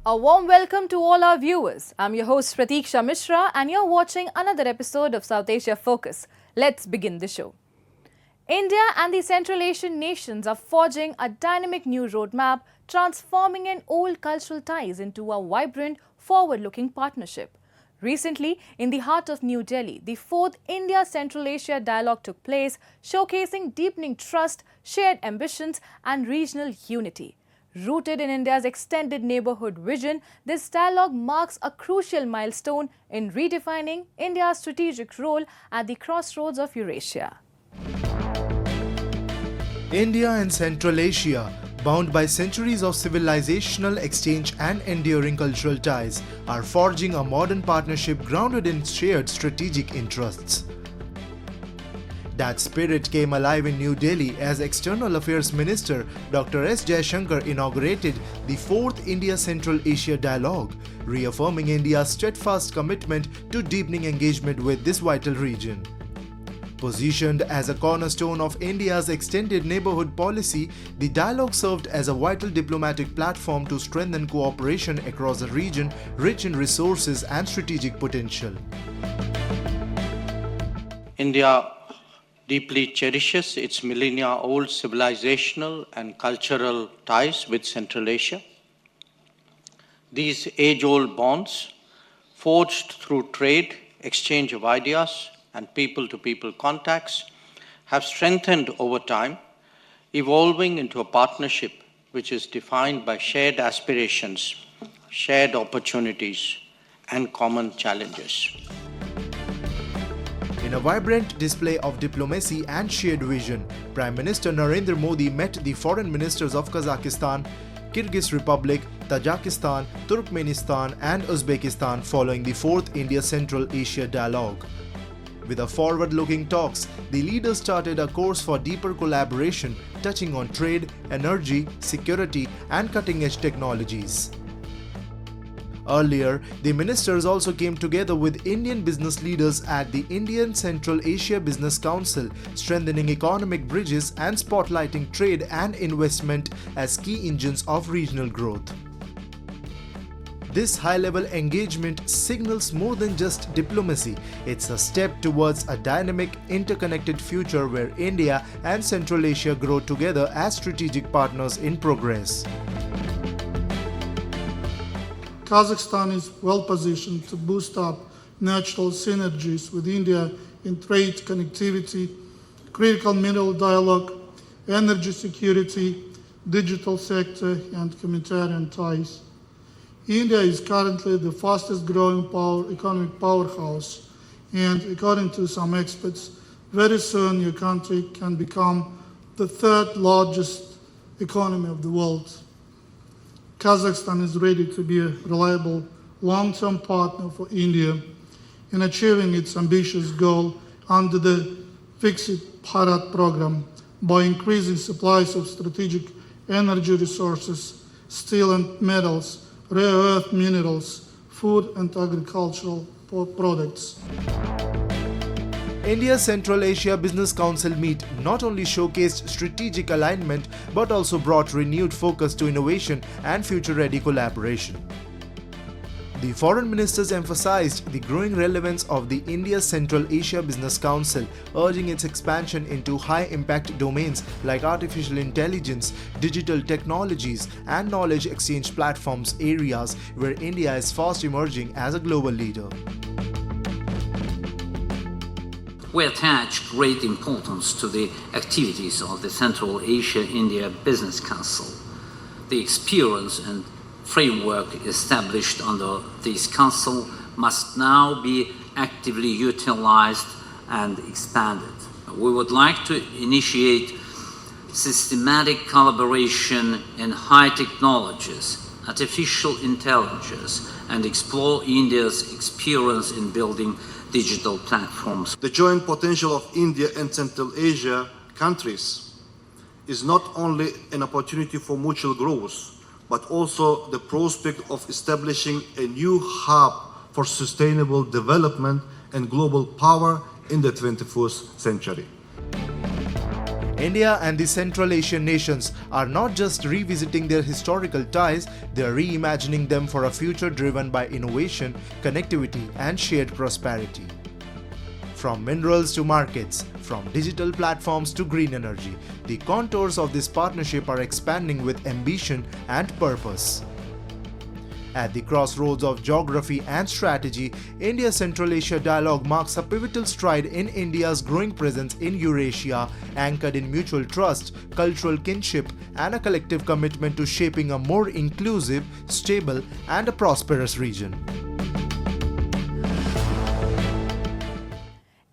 A warm welcome to all our viewers. I'm your host Pratiksha Mishra and you're watching another episode of South Asia Focus. Let's begin the show. India and the Central Asian nations are forging a dynamic new roadmap, transforming an old cultural ties into a vibrant, forward-looking partnership. Recently, in the heart of New Delhi, the 4th India-Central Asia Dialogue took place, showcasing deepening trust, shared ambitions and regional unity. Rooted in India's extended neighbourhood vision, this dialogue marks a crucial milestone in redefining India's strategic role at the crossroads of Eurasia. India and Central Asia, bound by centuries of civilizational exchange and enduring cultural ties, are forging a modern partnership grounded in shared strategic interests. That spirit came alive in New Delhi as External Affairs Minister Dr. S. Jaishankar inaugurated the 4th India-Central Asia Dialogue, reaffirming India's steadfast commitment to deepening engagement with this vital region. Positioned as a cornerstone of India's extended neighbourhood policy, the dialogue served as a vital diplomatic platform to strengthen cooperation across a region rich in resources and strategic potential. India deeply cherishes its millennia-old civilizational and cultural ties with Central Asia. These age-old bonds, forged through trade, exchange of ideas, and people-to-people contacts, have strengthened over time, evolving into a partnership which is defined by shared aspirations, shared opportunities, and common challenges. In a vibrant display of diplomacy and shared vision, Prime Minister Narendra Modi met the foreign ministers of Kazakhstan, Kyrgyz Republic, Tajikistan, Turkmenistan and Uzbekistan following the 4th India-Central Asia Dialogue. With a forward-looking talks, the leaders started a course for deeper collaboration touching on trade, energy, security and cutting-edge technologies. Earlier, the ministers also came together with Indian business leaders at the Indian Central Asia Business Council, strengthening economic bridges and spotlighting trade and investment as key engines of regional growth. This high-level engagement signals more than just diplomacy. It's a step towards a dynamic, interconnected future where India and Central Asia grow together as strategic partners in progress. Kazakhstan is well positioned to boost up natural synergies with India in trade, connectivity, critical mineral dialogue, energy security, digital sector, and humanitarian ties. India is currently the fastest growing economic powerhouse, and according to some experts, very soon your country can become the 3rd largest economy of the world. Kazakhstan is ready to be a reliable long-term partner for India in achieving its ambitious goal under the Viksit Bharat program by increasing supplies of strategic energy resources, steel and metals, rare earth minerals, food and agricultural products. India's Central Asia Business Council meet not only showcased strategic alignment but also brought renewed focus to innovation and future-ready collaboration. The foreign ministers emphasized the growing relevance of the India's Central Asia Business Council, urging its expansion into high-impact domains like artificial intelligence, digital technologies, and knowledge exchange platforms, areas where India is fast emerging as a global leader. We attach great importance to the activities of the Central Asia-India Business Council. The experience and framework established under this council must now be actively utilized and expanded. We would like to initiate systematic collaboration in high technologies, artificial intelligence, and explore India's experience in building digital platforms. The joint potential of India and Central Asia countries is not only an opportunity for mutual growth, but also the prospect of establishing a new hub for sustainable development and global power in the 21st century. India and the Central Asian nations are not just revisiting their historical ties, they are reimagining them for a future driven by innovation, connectivity, and shared prosperity. From minerals to markets, from digital platforms to green energy, the contours of this partnership are expanding with ambition and purpose. At the crossroads of geography and strategy, India-Central Asia dialogue marks a pivotal stride in India's growing presence in Eurasia, anchored in mutual trust, cultural kinship, and a collective commitment to shaping a more inclusive, stable, and a prosperous region.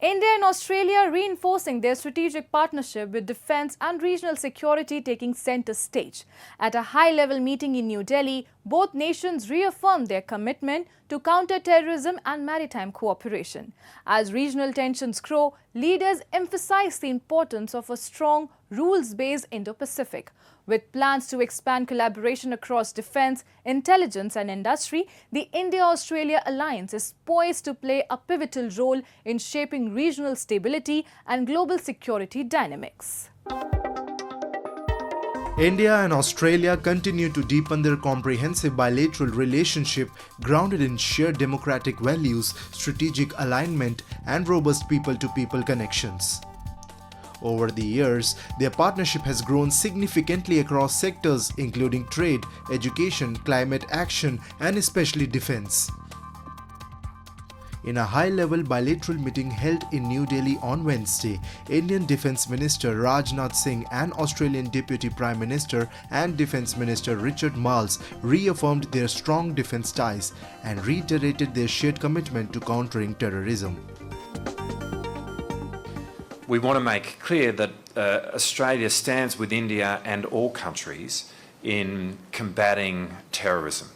India and Australia reinforcing their strategic partnership with defence and regional security taking centre stage. At a high-level meeting in New Delhi, both nations reaffirmed their commitment to counter-terrorism and maritime cooperation. As regional tensions grow, leaders emphasize the importance of a strong, rules-based Indo-Pacific. With plans to expand collaboration across defence, intelligence and industry, the India-Australia alliance is poised to play a pivotal role in shaping regional stability and global security dynamics. India and Australia continue to deepen their comprehensive bilateral relationship grounded in shared democratic values, strategic alignment, and robust people-to-people connections. Over the years, their partnership has grown significantly across sectors including trade, education, climate action, and especially defense. In a high-level bilateral meeting held in New Delhi on Wednesday, Indian Defence Minister Rajnath Singh and Australian Deputy Prime Minister and Defence Minister Richard Marles reaffirmed their strong defence ties and reiterated their shared commitment to countering terrorism. We want to make clear that Australia stands with India and all countries in combating terrorism.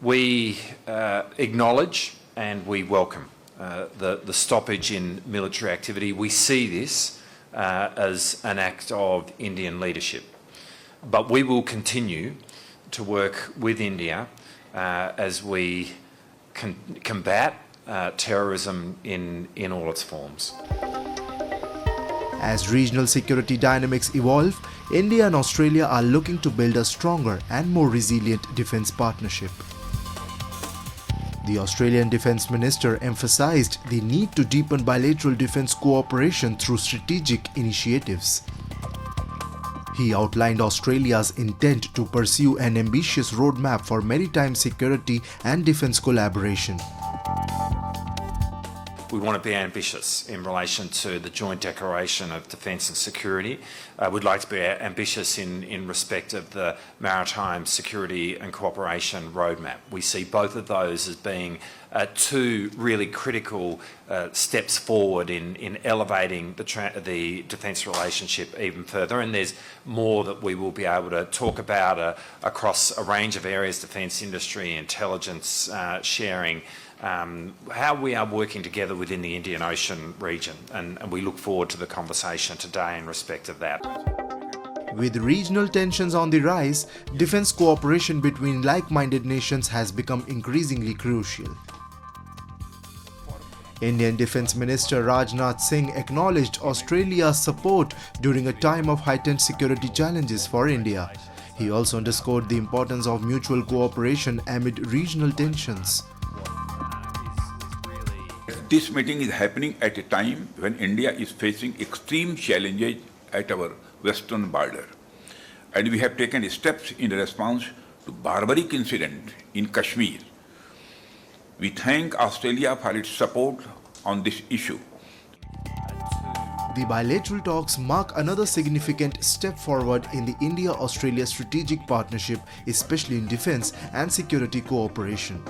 We acknowledge and we welcome the stoppage in military activity. We see this as an act of Indian leadership. But we will continue to work with India as we combat terrorism in all its forms. As regional security dynamics evolve, India and Australia are looking to build a stronger and more resilient defence partnership. The Australian Defence Minister emphasised the need to deepen bilateral defence cooperation through strategic initiatives. He outlined Australia's intent to pursue an ambitious roadmap for maritime security and defence collaboration. We want to be ambitious in relation to the Joint Declaration of Defence and Security. We'd like to be ambitious in respect of the Maritime Security and Cooperation Roadmap. We see both of those as being two really critical steps forward in elevating the defence relationship even further, and there's more that we will be able to talk about across a range of areas: defence industry, intelligence sharing, how we are working together within the Indian Ocean region, and we look forward to the conversation today in respect of that. With regional tensions on the rise, defence cooperation between like-minded nations has become increasingly crucial. Indian Defence Minister Rajnath Singh acknowledged Australia's support during a time of heightened security challenges for India. He also underscored the importance of mutual cooperation amid regional tensions. This meeting is happening at a time when India is facing extreme challenges at our western border, and we have taken steps in response to barbaric incident in Kashmir. We thank Australia for its support on this issue. The bilateral talks mark another significant step forward in the India-Australia strategic partnership, especially in defence and security cooperation.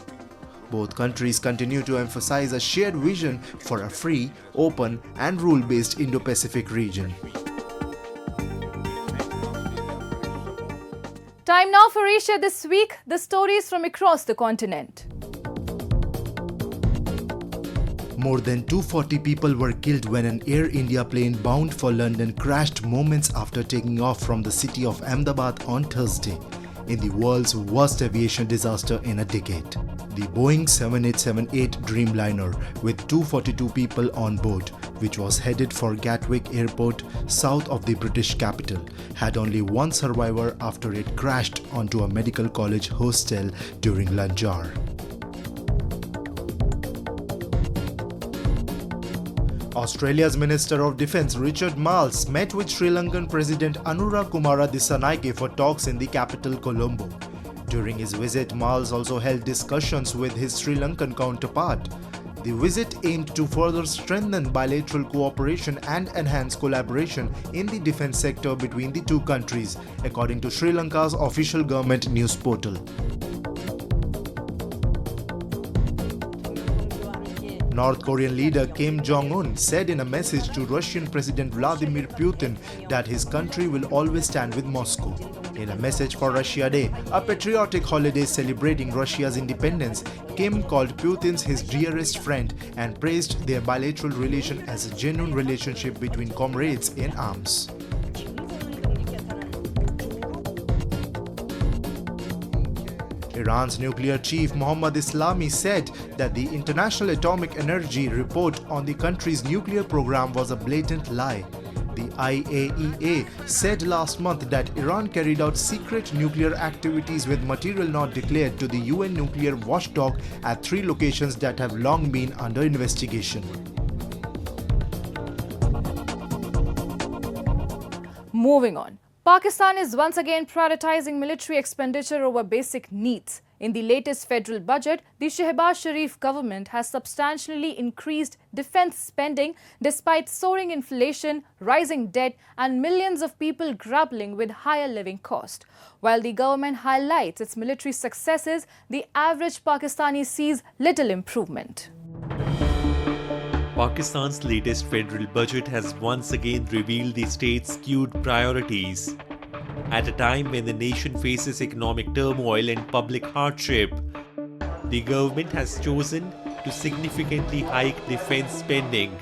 Both countries continue to emphasize a shared vision for a free, open, and rule-based Indo-Pacific region. Time now for Asia This Week, the stories from across the continent. More than 240 people were killed when an Air India plane bound for London crashed moments after taking off from the city of Ahmedabad on Thursday, in the world's worst aviation disaster in a decade. The Boeing 7878 Dreamliner, with 242 people on board, which was headed for Gatwick Airport south of the British capital, had only one survivor after it crashed onto a medical college hostel during lunch hour. Australia's Minister of Defence Richard Marles met with Sri Lankan President Anura Kumara Dissanayake for talks in the capital Colombo. During his visit, Marles also held discussions with his Sri Lankan counterpart. The visit aimed to further strengthen bilateral cooperation and enhance collaboration in the defence sector between the two countries, according to Sri Lanka's official government news portal. North Korean leader Kim Jong-un said in a message to Russian President Vladimir Putin that his country will always stand with Moscow. In a message for Russia Day, a patriotic holiday celebrating Russia's independence, Kim called Putin his dearest friend and praised their bilateral relation as a genuine relationship between comrades in arms. Iran's nuclear chief Mohammad Islami said that the International Atomic Energy report on the country's nuclear program was a blatant lie. The IAEA said last month that Iran carried out secret nuclear activities with material not declared to the UN nuclear watchdog at 3 locations that have long been under investigation. Moving on. Pakistan is once again prioritizing military expenditure over basic needs. In the latest federal budget, the Shehbaz Sharif government has substantially increased defence spending despite soaring inflation, rising debt and millions of people grappling with higher living costs. While the government highlights its military successes, the average Pakistani sees little improvement. Pakistan's latest federal budget has once again revealed the state's skewed priorities. At a time when the nation faces economic turmoil and public hardship, the government has chosen to significantly hike defense spending.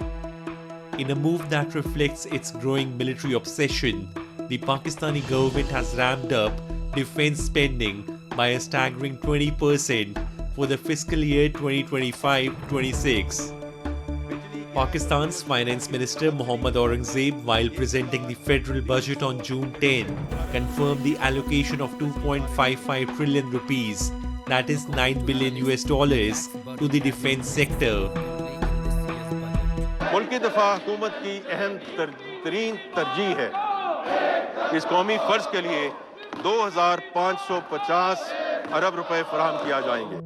In a move that reflects its growing military obsession, the Pakistani government has ramped up defense spending by a staggering 20% for the fiscal year 2025-26. Pakistan's Finance Minister Mohammad Aurangzeb, while presenting the federal budget on June 10, confirmed the allocation of 2.55 trillion rupees, that is $9 billion to the defense sector. मुल्की दफा हुकूमत की अहम तरीन तरजीह है। इस कौमी फर्ज के लिए 2,550 अरब रुपए फराहम किया जाएंगे।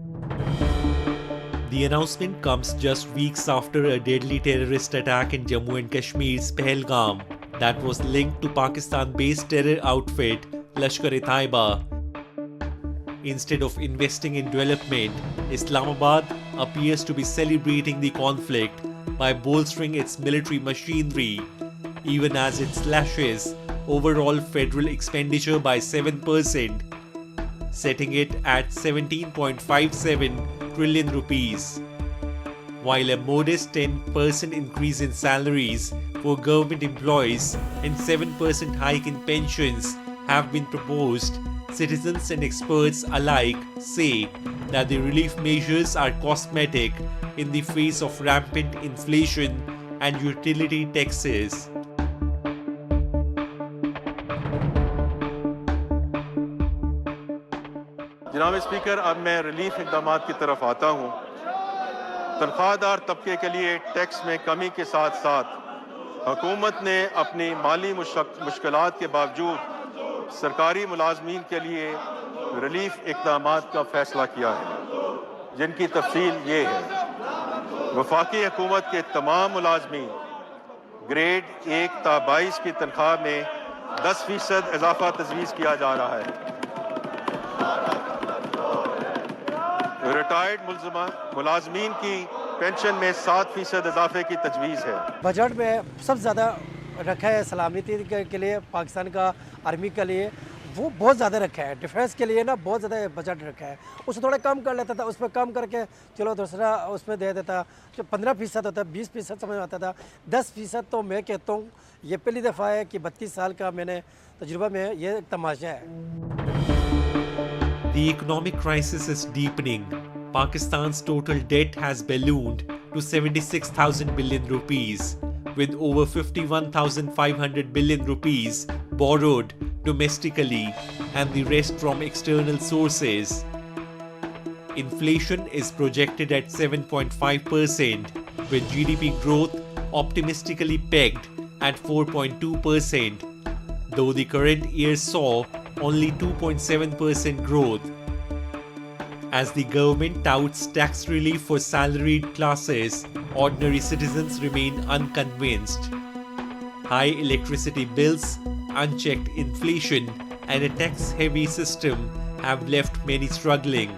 The announcement comes just weeks after a deadly terrorist attack in Jammu and Kashmir's Pahalgam that was linked to Pakistan-based terror outfit Lashkar-e-Taiba. Instead of investing in development, Islamabad appears to be celebrating the conflict by bolstering its military machinery, even as it slashes overall federal expenditure by 7%, setting it at 17.57 trillion rupees. While a modest 10% increase in salaries for government employees and 7% hike in pensions have been proposed, citizens and experts alike say that the relief measures are cosmetic in the face of rampant inflation and utility taxes. जनाब speaker, अब मैं relief इक़दामात की तरफ आता हूँ। तनख्वाहदार तबके के लिए टैक्स में कमी के साथ साथ हुकूमत ने अपनी माली मुश्किलात के बावजूद सरकारी मुलाजमीन के लिए रिलीफ इक़दामात का फैसला किया है, जिनकी तफसील ये है। वफाकी हुकूमत के तमाम मुलाजमीन ग्रेड 1 ता 22 की तनख्वाह में 10% इजाफा तजवीज़ किया जा रहा है। रिटायर्ड मुलाजमीन की पेंशन में 7% इजाफे की तजवीज़ है। बजट में सबसे ज़्यादा रखा है सलामती के लिए, पाकिस्तान का आर्मी के लिए वो बहुत ज़्यादा रखा है। डिफेंस के लिए ना बहुत ज़्यादा बजट रखा है। उसे थोड़ा कम कर लेता था, उस पर कम करके चलो दूसरा उसमें दे देता। जो 15% होता, 20% समझ आता था, 10% तो मैं कहता हूँ ये पहली दफ़ा है कि 32 साल का मैंने तजुर्बा में ये तमाशा है। The economic crisis is deepening. Pakistan's total debt has ballooned to 76,000 billion rupees, with over 51,500 billion rupees borrowed domestically and the rest from external sources. Inflation is projected at 7.5%, with GDP growth optimistically pegged at 4.2%, though the current year saw only 2.7% growth. As the government touts tax relief for salaried classes, ordinary citizens remain unconvinced. High electricity bills, unchecked inflation, and a tax-heavy system have left many struggling.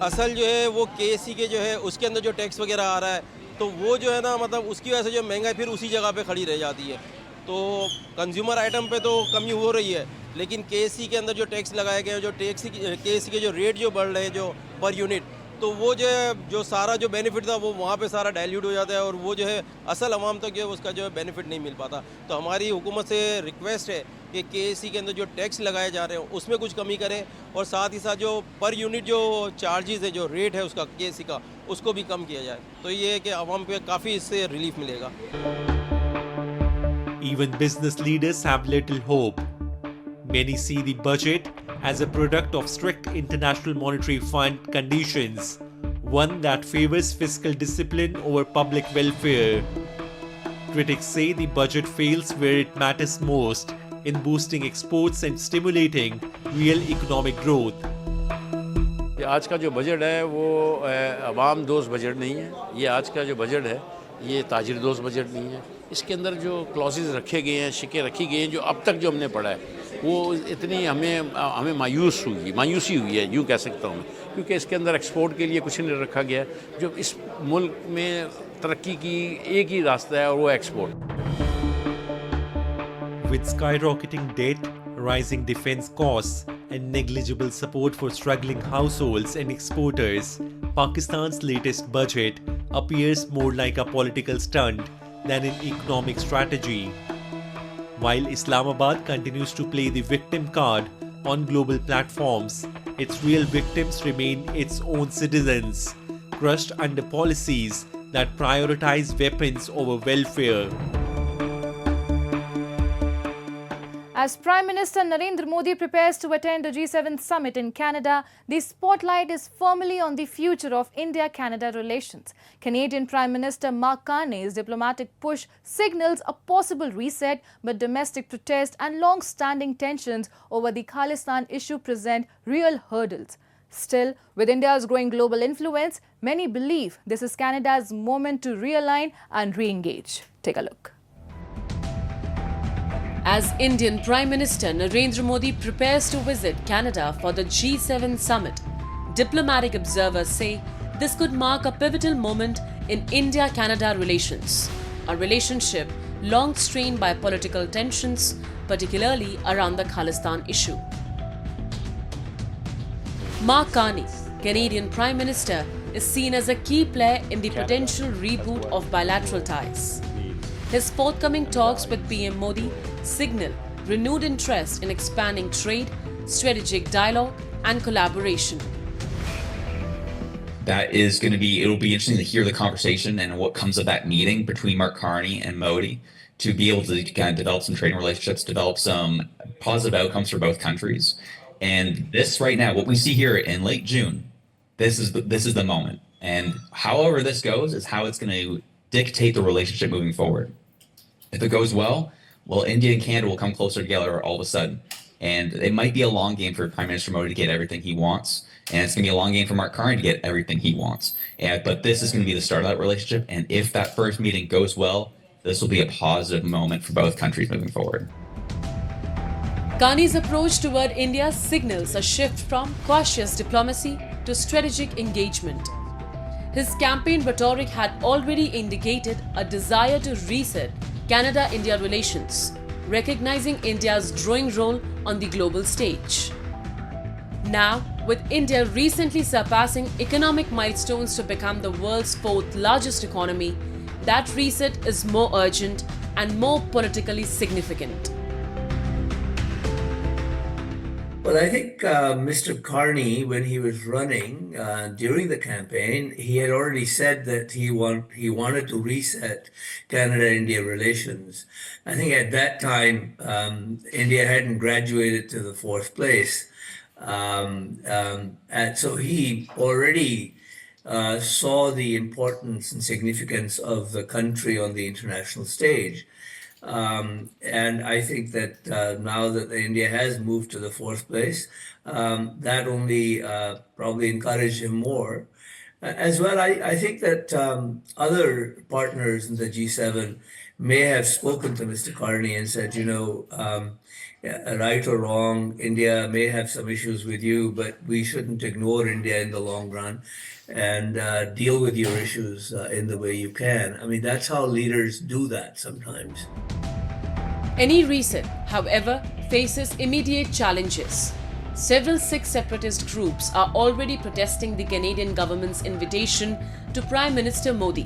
असल जो है वो KSC के जो है उसके अंदर जो टैक्स वगैरह आ रहा है तो वो जो है ना मतलब उसकी वजह से जो महंगाई फिर उसी जगह पे खड़ी रह जाती है। तो कंज्यूमर आइटम पे तो कमी हो रही है, लेकिन केएससी के अंदर जो टैक्स लगाए गए हैं, जो केएससी के जो रेट जो बढ़ रहे हैं जो पर यूनिट, तो वो जो सारा जो बेनिफिट था वो वहाँ पे सारा डाइल्यूट हो जाता है और वो जो है असल आवाम तक जो है उसका जो है बेनिफिट नहीं मिल पाता। तो हमारी हुकूमत से रिक्वेस्ट है कि केएससी के अंदर जो टैक्स लगाए जा रहे हैं उसमें कुछ कमी करें और साथ ही साथ जो पर यूनिट जो चार्जेस है, जो रेट है उसका केएससी का, उसको भी कम किया जाए। तो ये है कि आवाम पे काफ़ी इससे रिलीफ मिलेगा। Even business leaders have little hope. Many see the budget as a product of strict International Monetary Fund conditions, one that favors fiscal discipline over public welfare. Critics say the budget fails where it matters most, in boosting exports and stimulating real economic growth. आज का जो budget है वो अवाम दोस्त budget नहीं है। ये आज का जो बजट है ये ताजिर दोस्त बजट नहीं है। इसके अंदर जो क्लॉजेज रखे गए हैं, शिकें रखी गई हैं, जो अब तक जो हमने पढ़ा है वो इतनी हमें मायूसी हुई है, यूँ कह सकता हूँ मैं, क्योंकि इसके अंदर एक्सपोर्ट के लिए कुछ नहीं रखा गया है। जो इस मुल्क में तरक्की की एक ही रास्ता है और वो export. With skyrocketing debt, rising defense costs, and negligible support for struggling households and exporters, Pakistan's latest budget appears more like a political stunt than an economic strategy. While Islamabad continues to play the victim card on global platforms, its real victims remain its own citizens, crushed under policies that prioritize weapons over welfare. As Prime Minister Narendra Modi prepares to attend the G7 summit in Canada, the spotlight is firmly on the future of India-Canada relations. Canadian Prime Minister Mark Carney's diplomatic push signals a possible reset, but domestic protest and long-standing tensions over the Khalistan issue present real hurdles. Still, with India's growing global influence, many believe this is Canada's moment to realign and re-engage. Take a look. As Indian Prime Minister Narendra Modi prepares to visit Canada for the G7 summit, diplomatic observers say this could mark a pivotal moment in India-Canada relations, a relationship long strained by political tensions, particularly around the Khalistan issue. Mark Carney, Canadian Prime Minister, is seen as a key player in the potential reboot of bilateral ties. His forthcoming talks with PM Modi signal renewed interest in expanding trade, strategic dialogue and collaboration. It'll be interesting to hear the conversation and what comes of that meeting between Mark Carney and Modi, to be able to kind of develop some trading relationships, develop some positive outcomes for both countries. And this right now, what we see here in late June, this is the moment. And however this goes is how it's going to dictate the relationship moving forward. If it goes well, India and Canada will come closer together all of a sudden. And it might be a long game for Prime Minister Modi to get everything he wants. And it's going to be a long game for Mark Carney to get everything he wants. But this is going to be the start of that relationship. And if that first meeting goes well, this will be a positive moment for both countries moving forward. Carney's approach toward India signals a shift from cautious diplomacy to strategic engagement. His campaign rhetoric had already indicated a desire to reset Canada-India relations, recognizing India's growing role on the global stage. Now, with India recently surpassing economic milestones to become the world's fourth largest economy, that reset is more urgent and more politically significant. Well, I think Mr. Carney, when he was running during the campaign, he had already said that he wanted to reset Canada-India relations. I think at that time, India hadn't graduated to the fourth place. And so he already saw the importance and significance of the country on the international stage. And I think that now that India has moved to the fourth place, that only probably encouraged him more. As well, I think that other partners in the G7 may have spoken to Mr. Carney and said, right or wrong, India may have some issues with you, but we shouldn't ignore India in the long run and deal with your issues in the way you can. I mean, that's how leaders do that sometimes. Any reset, however, faces immediate challenges. Several Sikh separatist groups are already protesting the Canadian government's invitation to Prime Minister Modi.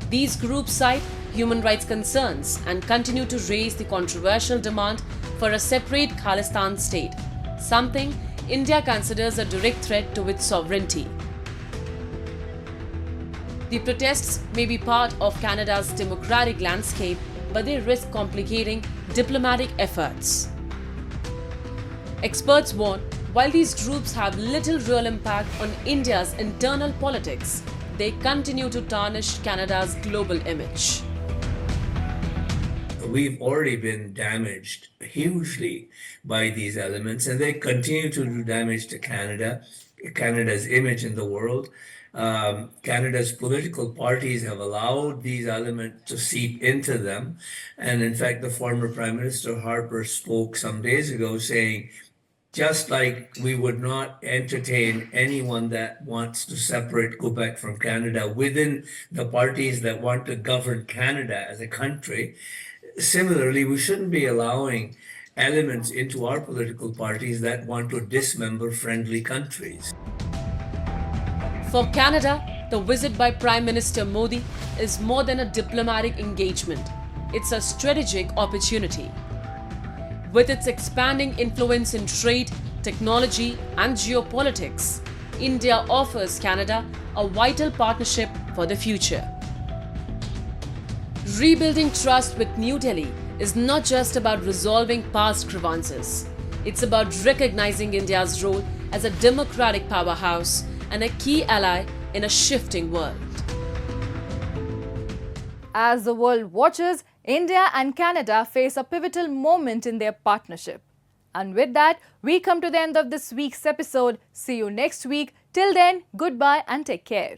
These groups cite human rights concerns and continue to raise the controversial demand for a separate Khalistan state, something India considers a direct threat to its sovereignty. The protests may be part of Canada's democratic landscape, but they risk complicating diplomatic efforts. Experts warn, while these groups have little real impact on India's internal politics, they continue to tarnish Canada's global image. We've already been damaged hugely by these elements, and they continue to do damage to Canada's image in the world. Canada's political parties have allowed these elements to seep into them. And in fact, the former Prime Minister Harper spoke some days ago saying, just like we would not entertain anyone that wants to separate Quebec from Canada within the parties that want to govern Canada as a country, similarly, we shouldn't be allowing elements into our political parties that want to dismember friendly countries. For Canada, the visit by Prime Minister Modi is more than a diplomatic engagement. It's a strategic opportunity. With its expanding influence in trade, technology, and geopolitics, India offers Canada a vital partnership for the future. Rebuilding trust with New Delhi is not just about resolving past grievances. It's about recognizing India's role as a democratic powerhouse and a key ally in a shifting world. As the world watches, India and Canada face a pivotal moment in their partnership. And with that, we come to the end of this week's episode. See you next week. Till then, goodbye and take care.